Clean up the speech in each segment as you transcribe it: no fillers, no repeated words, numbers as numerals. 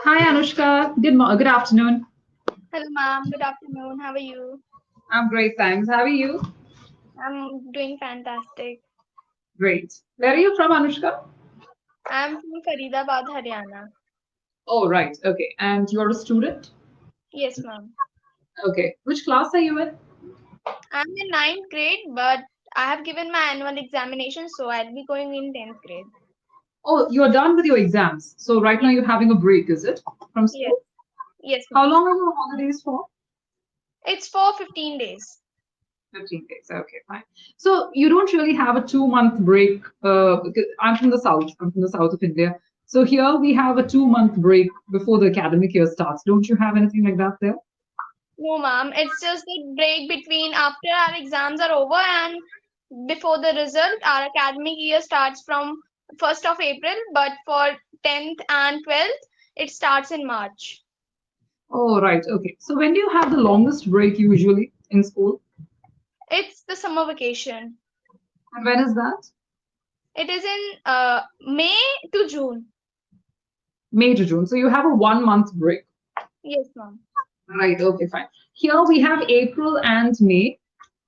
Hi Anushka, good afternoon. Hello, ma'am. Good afternoon. How are you? I'm great, thanks. How are you? I'm doing fantastic. Great. Where are you from, Anushka? I'm from Faridabad, Haryana. Oh, right. Okay. And you're a student? Yes, ma'am. Okay. Which class are you in? I'm in ninth grade, but I have given my annual examination, so I'll be going in 10th grade. Oh, you're done with your exams. So right now Yes, you're having a break, is it? From yes, school? yes, How ma'am. long are your holidays for? It's for 15 days. 15 days. Okay, fine. So you don't really have a 2 month break. Because I'm from the south. I'm from the south of India. So here we have a 2 month break before the academic year starts. Don't you have anything like that there? No, ma'am. It's just the break between after our exams are over and before the result. Our academic year starts from 1st of April, but for 10th and 12th, it starts in March. Oh, right. Okay. So when do you have the longest break usually in school? It's the summer vacation. And when is that? It is in May to June. May to June. So you have a 1 month break. Yes, ma'am. Right. Okay, fine. Here we have April and May.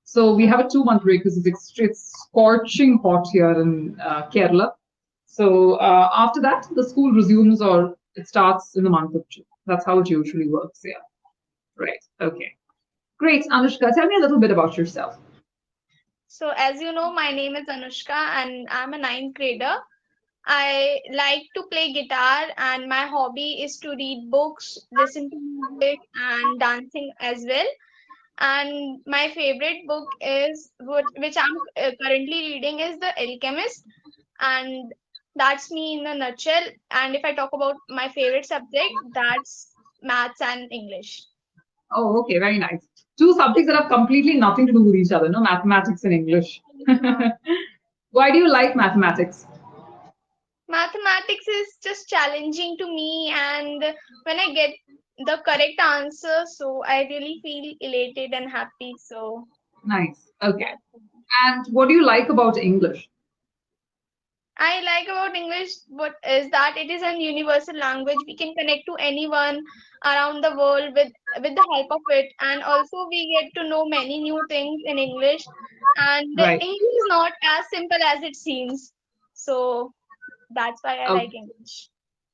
So we have a 2 month break because it's scorching hot here in Kerala. So after that, the school resumes or it starts in the month of June. That's how it usually works. Yeah. Right. Okay. Great. Anushka, tell me a little bit about yourself. So, as you know, my name is Anushka and I'm a ninth grader. I like to play guitar, and my hobby is to read books, listen to music, and dancing as well. And my favorite book is which I'm currently reading is The Alchemist, and that's me in a nutshell. And if I talk about my favorite subject, that's maths and English. Oh, okay. Very nice. Two subjects that have completely nothing to do with each other, no? Mathematics and English. Yes, ma'am. Why do you like mathematics? Mathematics is just challenging to me, and when I get the correct answer, so I really feel elated and happy. So Nice. Okay. that's And what do you like about English? I like about English what is that it is a universal language. We can connect to anyone around the world with the help of it, and also we get to know many new things in English. And Right. English is not as simple as it seems. So that's why I Okay. like English.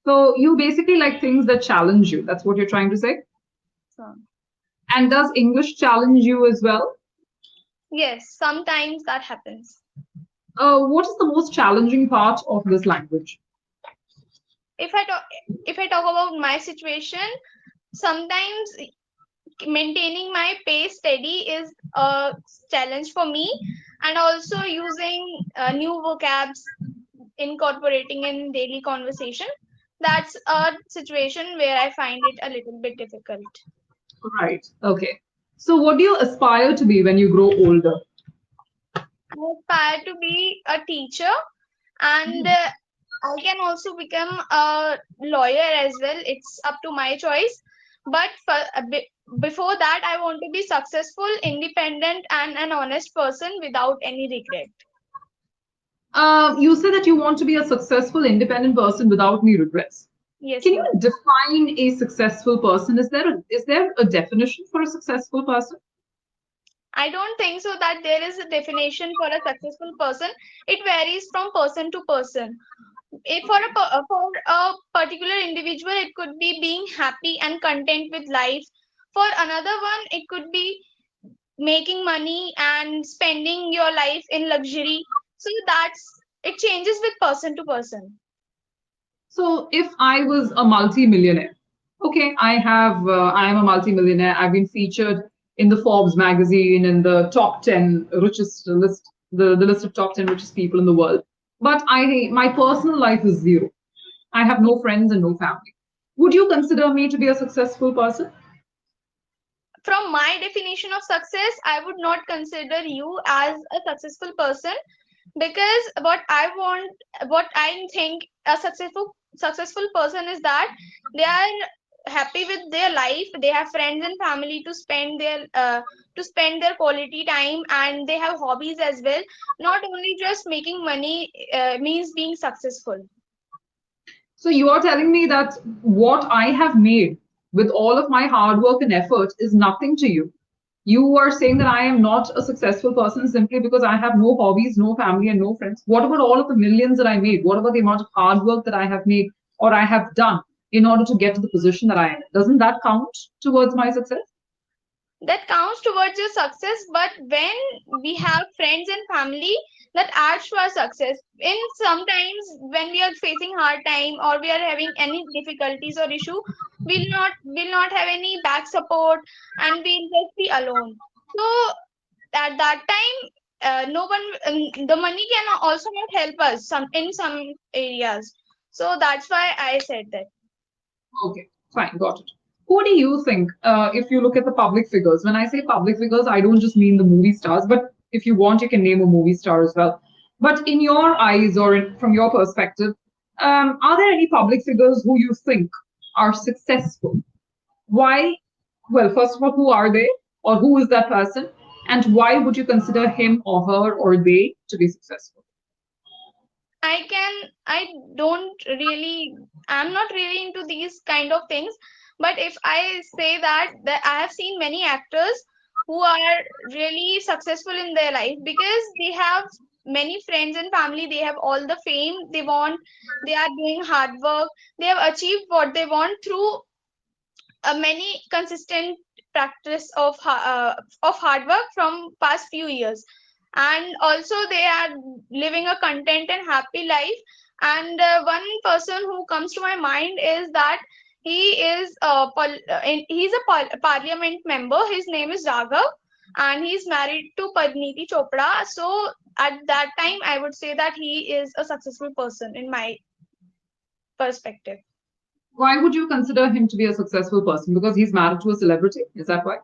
So you basically like things that challenge you. That's what you're trying to say. So And does English challenge you as well? yes, sometimes that happens. What is the most challenging part of this language? if i talk if I talk about my situation, sometimes maintaining my pace steady is a challenge for me, and also using new vocabs, incorporating in daily conversation, that's a situation where I find it a little bit difficult. Right. Okay. So what do you aspire to be when you grow older? I aspire to be a teacher, and I can also become a lawyer as well. It's up to my choice. But before that, I want to be successful, independent, and an honest person without any regret. You said that you want to be a successful, independent person without any regrets. Yes, Can you ma'am. define a successful person? Is there a definition for a successful person? I don't think so that there is a definition for a successful person. It varies from person to person. If for a particular individual, it could be being happy and content with life. For another one, it could be making money and spending your life in luxury. So that's it changes with person to person. So if I was a multi-millionaire, okay, I am a multi-millionaire. I've been featured in the Forbes magazine in the top 10 richest list, the list of top 10 richest people in the world. But my personal life is zero. I have no friends and no family. Would you consider me to be a successful person? From my definition of success, I would not consider you as a successful person, because what I think a successful person is that they are happy with their life, they have friends and family to spend their quality time, and they have hobbies as well. Not only just making money means being successful. So you are telling me that what I have made with all of my hard work and effort is nothing to you. You are saying that I am not a successful person simply because I have no hobbies, no family, and no friends. What about all of the millions that I made? What about the amount of hard work that I have made or I have done in order to get to the position that I am? Doesn't that count towards my success? That counts towards your success, but when we have friends and family, that adds to our success. In sometimes when we are facing hard time or we are having any difficulties or issue, will not have any back support and we'll just be alone. So at that time, no one, the money can also not help us some in some areas. So that's why I said that. Okay, fine, got it. Who do you think, if you look at the public figures, when I say public figures, I don't just mean the movie stars, but if you want, you can name a movie star as well. But in your eyes or from your perspective, are there any public figures who you think are successful? Why? Well, first of all, who are they, or who is that person, and why would you consider him or her or they to be successful? I don't really, I'm not really into these kind of things. But if I say that I have seen many actors who are really successful in their life because they have many friends and family, they have all the fame they want, they are doing hard work, they have achieved what they want through a many consistent practice of hard work from past few years, and also they are living a content and happy life. And one person who comes to my mind is that he is he's a parliament member. His name is Raghav, and he's married to Padniti Chopra. So at that time I would say that he is a successful person in my perspective. Why would you consider him to be a successful person? Because he's married to a celebrity? Is that why?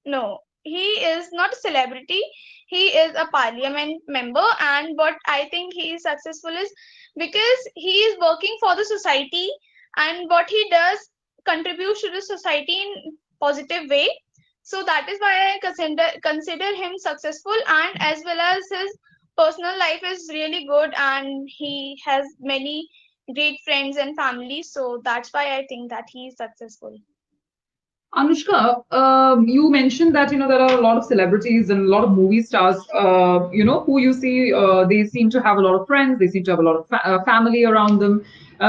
No, he is not a celebrity. He is a parliament member, and what I think he is successful is because he is working for the society, and what he does contributes to the society in positive way. So that is why I consider him successful, and as well as his personal life is really good, and he has many great friends and family. So that's why I think that he is successful. Anushka, you mentioned that there are a lot of celebrities and a lot of movie stars. Who you see, they seem to have a lot of friends. They seem to have a lot of family around them.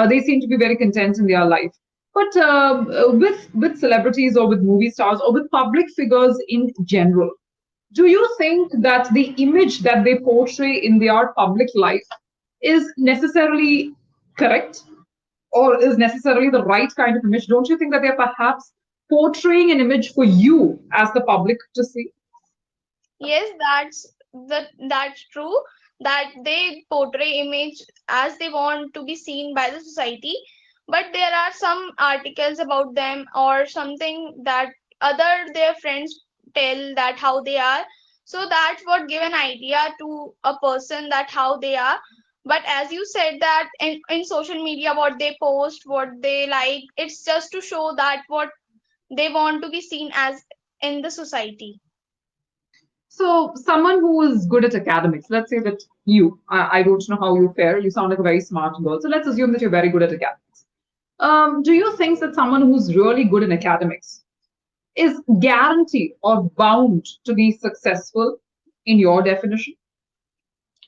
They seem to be very content in their life. But with celebrities or with movie stars or with public figures in general, do you think that the image that they portray in their public life is necessarily correct or is necessarily the right kind of image? Don't you think that they're perhaps portraying an image for you as the public to see? Yes, that's true, that they portray image as they want to be seen by the society, but there are some articles about them or something that other their friends tell that how they are. So that's what give an idea to a person that how they are. But as you said that in social media what they post, what they like, it's just to show that what they want to be seen as in the society. So, someone who is good at academics, let's say that I don't know how you fare, you sound like a very smart girl. So, let's assume that you're very good at academics. Do you think that someone who's really good in academics is guaranteed or bound to be successful in your definition?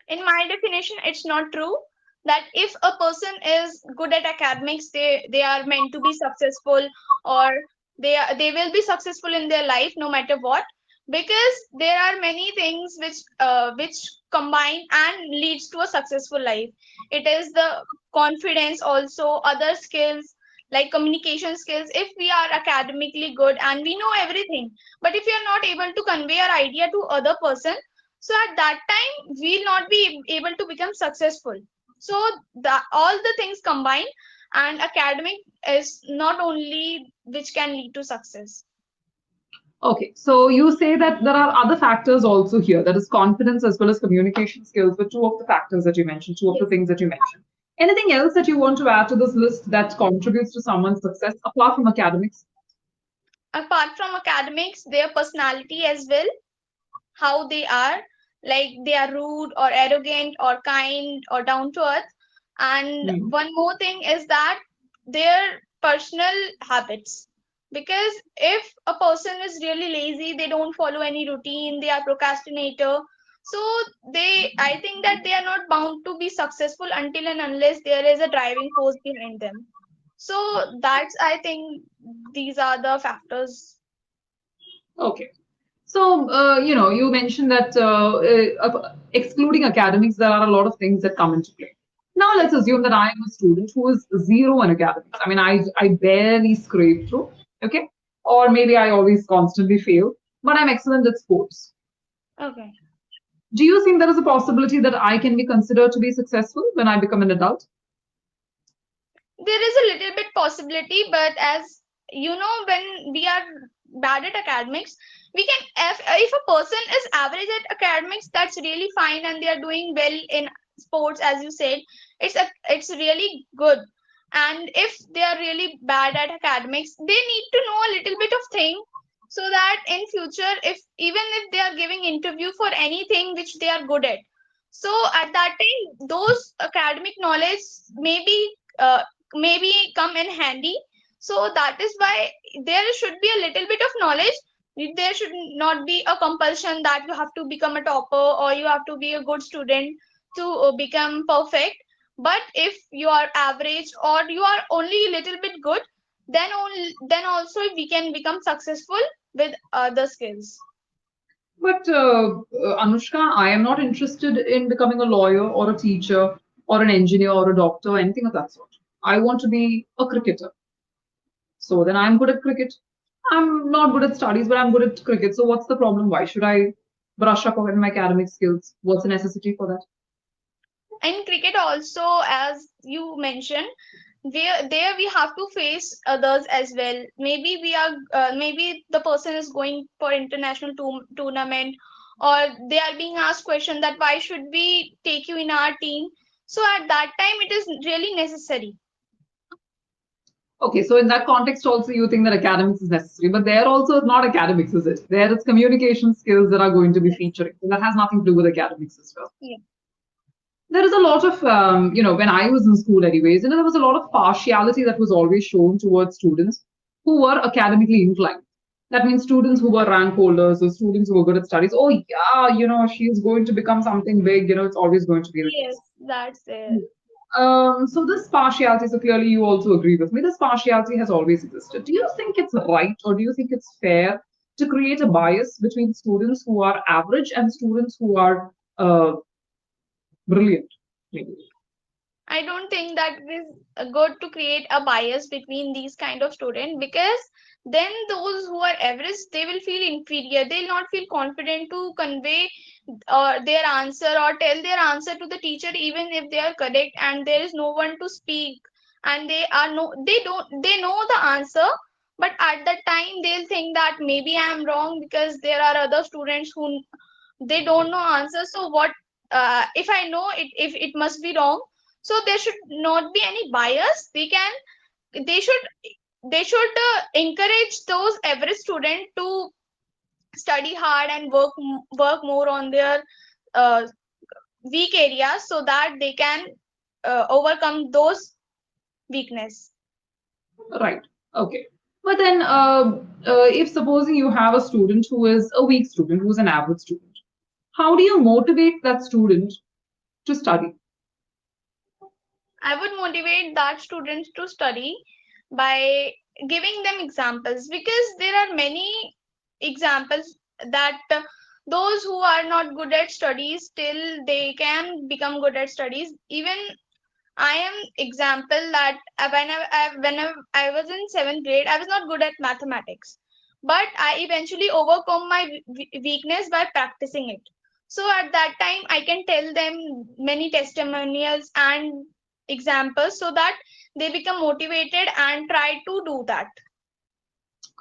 In my definition, it's not true that if a person is good at academics, they are meant to be successful, or they will be successful in their life no matter what, because there are many things which combine and leads to a successful life. It is the confidence, also other skills like communication skills. If we are academically good and we know everything, but if we are not able to convey our idea to other person, so at that time we'll not be able to become successful. So all the things combined, and academic is not only which can lead to success. Okay, so you say that there are other factors also here, that is confidence as well as communication skills, the two of the factors that you mentioned, two of the Yes. things that you mentioned. Anything else that you want to add to this list that contributes to someone's success apart from academics? Apart from academics, their personality as well, how they are, like they are rude or arrogant or kind or down to earth. And Hmm. one more thing is that their personal habits. Because if a person is really lazy, they don't follow any routine, they are procrastinator. So I think that they are not bound to be successful until and unless there is a driving force behind them. So that's, I think, these are the factors. Okay. So, you mentioned that excluding academics, there are a lot of things that come into play. Now, let's Yes. assume that I am a student who is zero in academics. I mean, I barely scrape through, okay? Or maybe I always constantly fail, but I'm excellent at sports. Okay. Do you think there is a possibility that I can be considered to be successful when I become an adult? There is a little bit possibility, but as you know, when we are bad at academics, we can, if a person is average at academics, that's really fine, and they are doing well in sports, as you said, it's really good. And if they are really bad at academics, they need to know a little bit of thing, so that in future, if even if they are giving interview for anything which they are good at, so at that time those academic knowledge maybe uh, maybe come in handy. So that is why there should be a little bit of knowledge. There should not be a compulsion that you have to become a topper or you have to be a good student to become perfect. But if you are average or you are only a little bit good, then also we can become successful with other skills. But Anushka, I am not interested in becoming a lawyer or a teacher or an engineer or a doctor or anything of that sort. I want to be a cricketer. So then I'm good at cricket. I'm not good at studies, but I'm good at cricket. So what's the problem? Why should I brush up on my academic skills? What's the necessity for that? In cricket also, as you mentioned, there we have to face others as well. Maybe we are maybe the person is going for international tournament, or they are being asked question that why should we take you in our team. So at that time it is really necessary. Okay, so in that context, also you think that academics is necessary, but there also is not academics, is it? There it's communication skills that are going to be Yes. featuring. So that has nothing to do with academics as well. Yeah. There is a lot of, when I was in school, anyways, there was a lot of partiality that was always shown towards students who were academically inclined. That means students who were rank holders or students who were good at studies. Oh, yeah, she's going to become something big. It's always going to be the Yes, case. that's it. So this partiality, so clearly you also agree with me, this partiality has always existed. Do you think it's right or do you think it's fair to create a bias between students who are average and students who are brilliant? Maybe. I don't think that it is good to create a bias between these kind of students, because then those who are average, they will feel inferior. They'll not feel confident to convey their answer or tell their answer to the teacher even if they are correct, and there is no one to speak, and they know the answer, but at that time they'll think that maybe I am wrong because there are other students who they don't know answer. So what if I know it, if it must be wrong. So there should not be any bias. They should they should encourage those average students to study hard and work more on their uh, weak areas, so that they can overcome those weakness. Right. Okay. But then, if supposing you have a student who is a weak student, who is an average student, how do you motivate that student to study? I would motivate that students to study by giving them examples, because there are many examples that those who are not good at studies still they can become good at studies. Even I am example that whenever I was in seventh grade, I was not good at mathematics, but I eventually overcome my weakness by practicing it. So at that time, I can tell them many testimonials and examples, so that they become motivated and try to do that.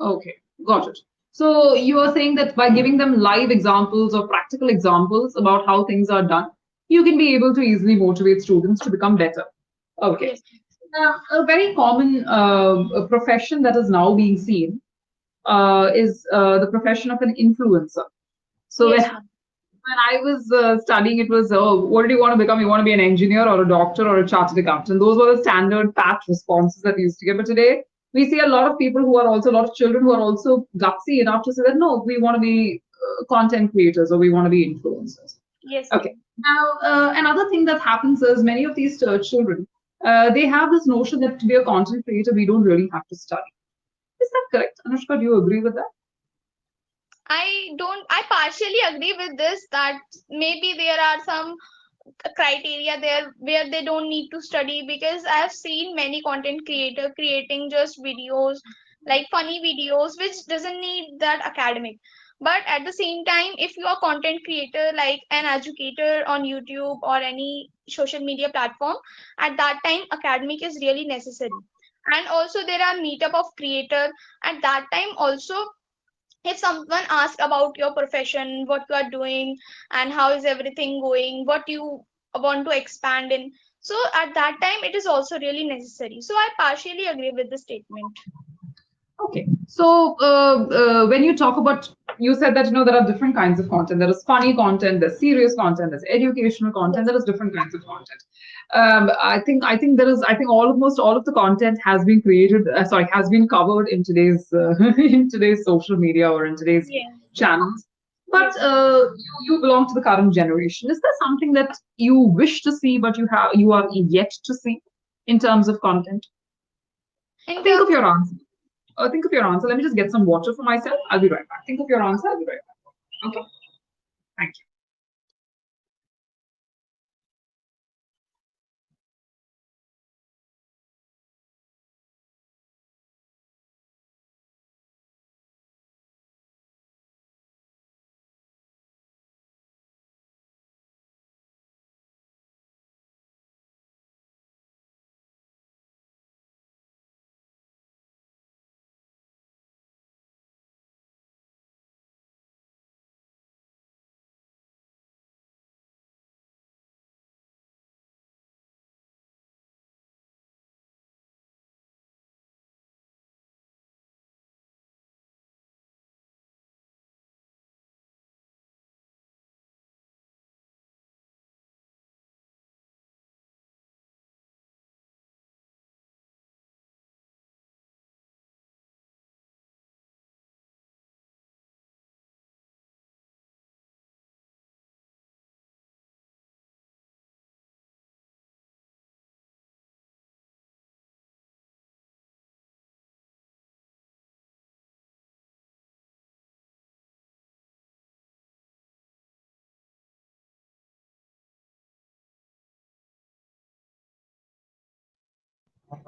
Okay, got it. So you are saying that by giving them live examples or practical examples about how things are done, you can be able to easily motivate students to become better. Okay. Yes, A very common profession that is now being seen is the profession of an influencer. So yes, ma'am. when I was studying, it was, oh, what do you want to become? You want to be an engineer or a doctor or a chartered accountant. Those were the standard pat responses that we used to get. But today, we see a lot of people who are also, a lot of children who are also gutsy enough to say that, no, we want to be content creators or we want to be influencers. Yes, Okay. Now, another thing that happens is many of these children, they have this notion that to be a content creator, we don't really have to study. Is that correct? Anushka, do you agree with that? I partially agree with this that maybe there are some criteria there where they don't need to study, because I have seen many content creator creating just videos, like funny videos which doesn't need that academic. But at the same time, if you are content creator like an educator on YouTube or any social media platform, at that time academic is really necessary. And also there are meetup of creator. At that time also, if someone asks about your profession, what you are doing, and how is everything going, what you want to expand in, so at that time it is also really necessary. So I partially agree with the statement. Okay. So when you talk about, you said that there are different kinds of content. There is funny content, there's serious content, there's educational content. Yes. There is different kinds of content. I think there is. I think almost all of the content has been created. Sorry, has been covered in today's in today's social media or in today's Yeah. channels. But Yes. you belong to the current generation. Is there something that you wish to see, but you are yet to see in terms of content? In Think of terms your of, answer. Think of your answer. Let me just get some water for myself. I'll be right back. Think of your answer. I'll be right back. Okay. Thank you.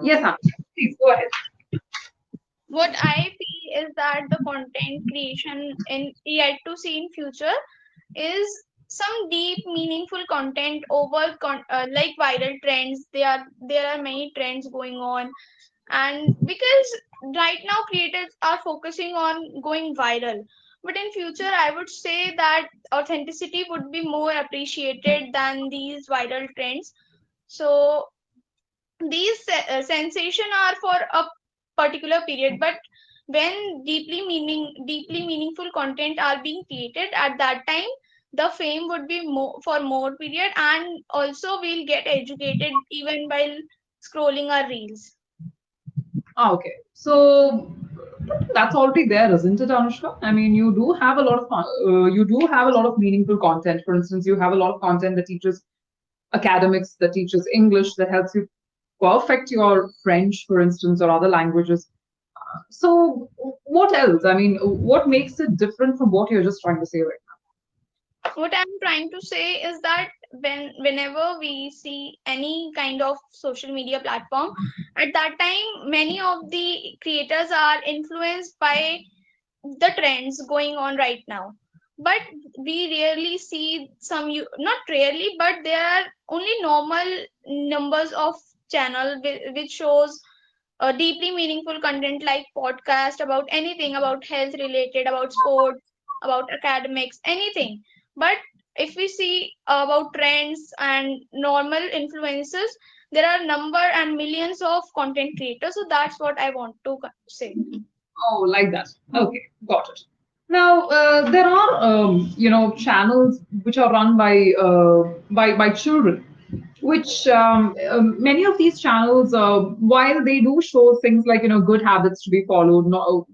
Yes, Anushka. Please go ahead. what I feel is that the content creation in yet to see in future is some deep meaningful content over like viral trends. There are many trends going on, and because right now creators are focusing on going viral, but in future I would say that authenticity would be more appreciated than these viral trends. So these sensation are for a particular period, but when deeply meaningful content are being created, at that time the fame would be more for more period, and also we'll get educated even while scrolling our reels. Okay. So that's already there, isn't it, Anushka? I mean, you do have a lot of meaningful content. For instance, you have a lot of content that teaches academics, that teaches English, that helps you perfect your French, for instance, or other languages. So what else? I mean, what makes it different from what you're just trying to say right What I'm trying to say is that whenever we see any kind of social media platform, at that time many of the creators are influenced by the trends going on right now. But we rarely see not rarely, but there are only normal numbers of channel which shows deeply meaningful content like podcast about anything, about health related, about sports, about academics, anything. But if we see about trends and normal influences, there are number and millions of content creators. So that's what I want to say. now? Oh, like that. Okay, got it. Now, there are channels which are run by children, which many of these channels, while they do show things like good habits to be followed,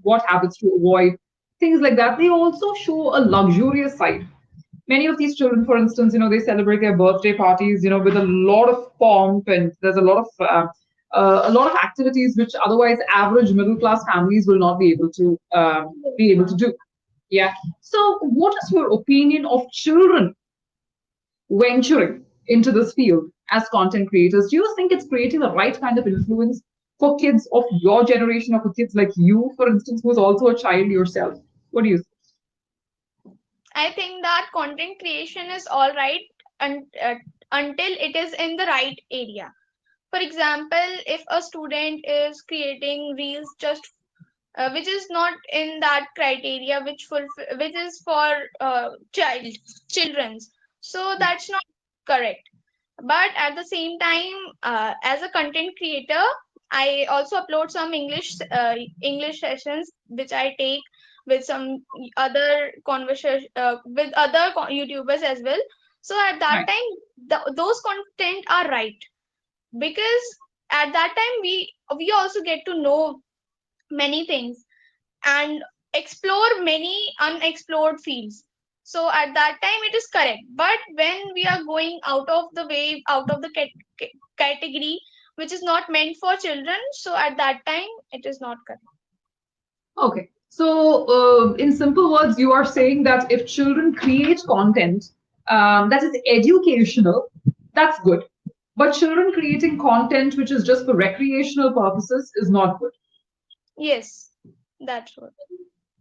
what habits to avoid, things like that, they also show a luxurious side. Many of these children, for instance, they celebrate their birthday parties, with a lot of pomp, and there's a lot of activities which otherwise average middle class families will not be able to do. Yeah. So, what is your opinion of children venturing into this field as content creators? Do you think it's creating the right kind of influence for kids of your generation, or for kids like you, for instance, who's also a child yourself? What do you think? I think that content creation is all right until it is in the right area. For example, if a student is creating reels just which is not in that criteria which is for children's, so that's not correct. But at the same time, as a content creator, I also upload some English sessions which I take with some other conversation with other YouTubers as well. So at that Right. time, those content are right, because at that time we also get to know many things and explore many unexplored fields. So at that time it is correct. But when we are going out of the way, out of the category which is not meant for children, so at that time it is not correct. Okay. So, in simple words, you are saying that if children create content that is educational, that's good. But children creating content which is just for recreational purposes is not good. Yes, that's what.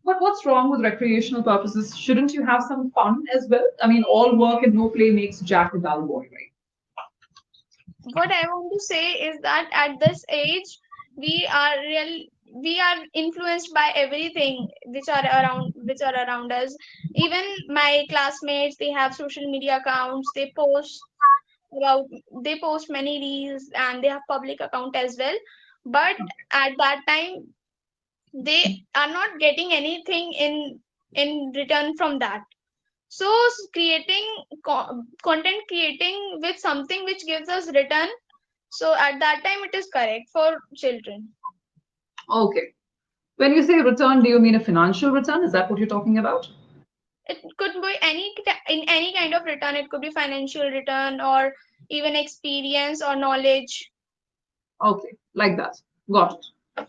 But what's wrong with recreational purposes? Shouldn't you have some fun as well? I mean, all work and no play makes Jack a dull boy, right? What I want to say is that at this age we are real we are influenced by everything which are around us. Even my classmates, they have social media accounts, about they post many reels and they have public account as well. But at that time they are not getting anything in return from that. So creating content creating with something which gives us return, so at that time it is correct for children. Okay. When you say return, do you mean a financial return? Is that what you're talking about? It could be in any kind of return. It could be financial return or even experience or knowledge. Okay, like that. Got it.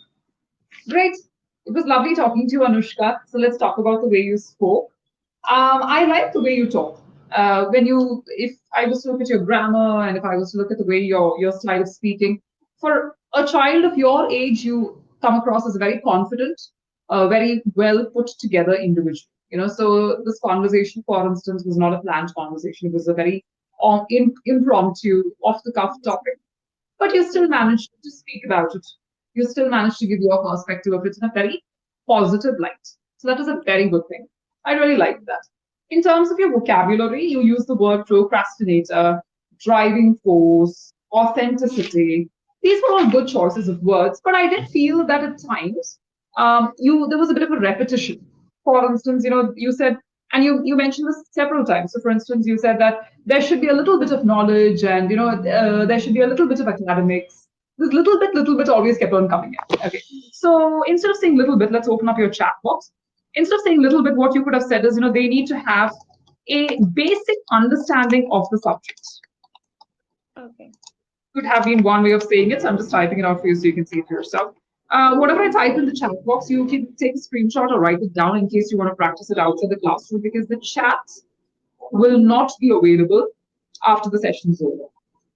Great. It was lovely talking to you, Anushka. So let's talk about the way you spoke. I like the way you talk. If I was to look at your grammar, and if I was to look at the way your style of speaking, for a child of your age, you come across as a very confident, very well put together individual. So this conversation, for instance, was not a planned conversation. It was a very impromptu, off the cuff topic, but you still managed to speak about it. You still managed to give your perspective of it in a very positive light. So that is a very good thing. I really like that. In terms of your vocabulary, you use the word procrastinator, driving force, authenticity. These were all good choices of words, but I did feel that at times you there was a bit of a repetition. For instance, you said, and you mentioned this several times. So, for instance, you said that there should be a little bit of knowledge, and there should be a little bit of academics. This little bit always kept on coming in. Okay, so instead of saying little bit, let's open up your chat box. Instead of saying little bit, what you could have said is, they need to have a basic understanding of the subject. Okay. Could have been one way of saying it. So I'm just typing it out for you so you can see it for yourself. Whatever I type in the chat box, you can take a screenshot or write it down in case you want to practice it outside the classroom, because the chat will not be available after the session's over.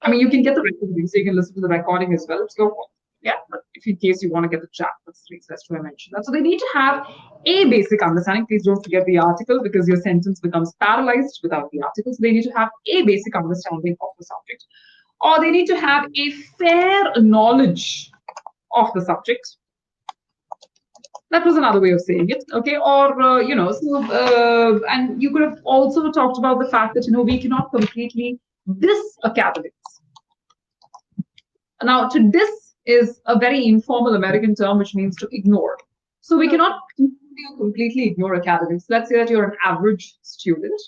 I mean, you can Okay. get the recording, so you can listen to the recording as well. It's your fault. Yeah, but if in case you want to get the chat, that's the reason I mentioned that. So they need to have a basic understanding. Please don't forget the article, because your sentence becomes paralyzed without the article. So they need to have a basic understanding of the subject, or they need to have a fair knowledge of the subject. That was another way of saying it. Okay, or and you could have also talked about the fact that we cannot completely diss academics. Now, to diss is a very informal American term which means to ignore. So we cannot Okay. you completely ignore academics. Let's say that you're an average student.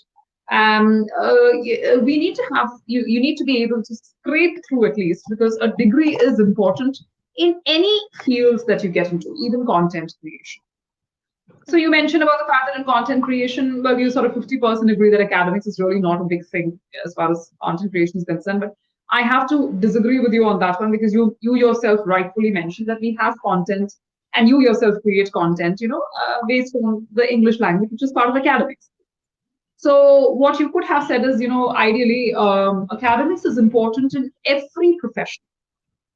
We need to have you. You need to be able to scrape through at least, because a degree is important in any fields that you get into, even content creation. So you Okay. mentioned about the fact that in content creation, well, you sort of 50% agree that academics is really not a big thing as far as content creation is concerned. But I have to disagree with you on that one, because you yourself rightfully mentioned that we have content and you yourself create content, based on the English language, which is part of academics. So what you could have said is, ideally, academics is important in every profession,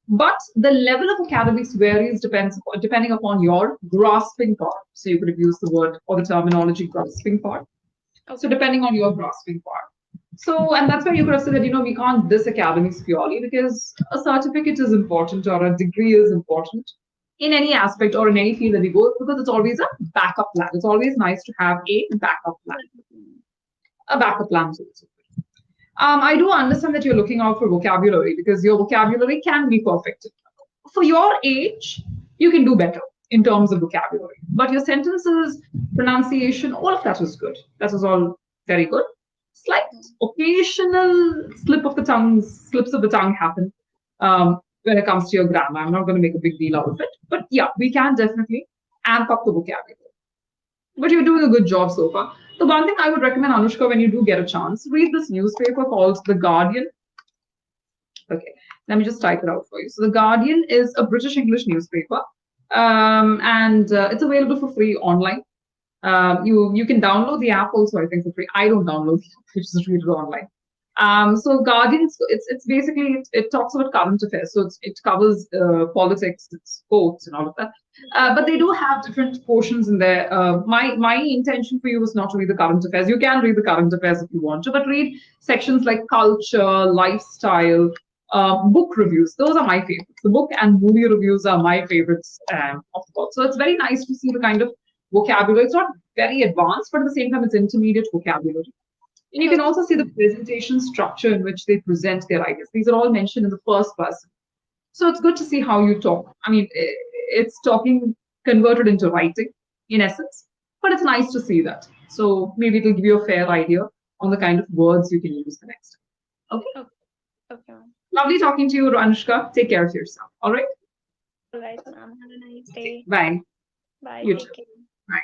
but the level of academics varies depending upon your grasping power. So you could have used the word or the terminology grasping power. So Okay. depending on your grasping power. So, and that's why you could have said that, we can't diss academics purely, because a certificate is important or a degree is important in any aspect or in any field that we go, because it's always a backup plan. It's always nice to have a backup plan. So to speak. I do understand that you're looking out for vocabulary, because your vocabulary can be perfect. For your age, you can do better in terms of vocabulary. But your sentences, pronunciation, all of that was good. That was all very good. Slight occasional slips of the tongue happen when it comes to your grammar. I'm not going to make a big deal out of it. But yeah, we can definitely amp up the vocabulary. But you're doing a good job so far. The one thing I would recommend, Anushka, when you do get a chance, read this newspaper called The Guardian. Okay, let me just type it out for you. So, The Guardian is a British English newspaper, and it's available for free online. You can download the app also, I think, for free. I don't download the app; I just read it online. So Guardians, it's basically it talks about current affairs. So it covers politics, sports, and all of that. But they do have different portions in there. My intention for you was not to read the current affairs. You can read the current affairs if you want to, but read sections like culture, lifestyle, book reviews. Those are my favorites. The book and movie reviews are my favorites of the book. So it's very nice to see the kind of vocabulary. It's not very advanced, but at the same time, it's intermediate vocabulary. And you can Okay. also see the presentation structure in which they present their ideas. These are all mentioned in the first person. So it's good to see how you talk. I mean, it's talking converted into writing in essence, but it's nice to see that. So maybe it'll give you a fair idea on the kind of words you can use the next time. Okay. Okay. Okay, ma'am. Lovely talking to you, Anushka. Take care of yourself. All right. All right, ma'am. Have a nice Okay. day. Bye. Bye. You too. Take care. Bye.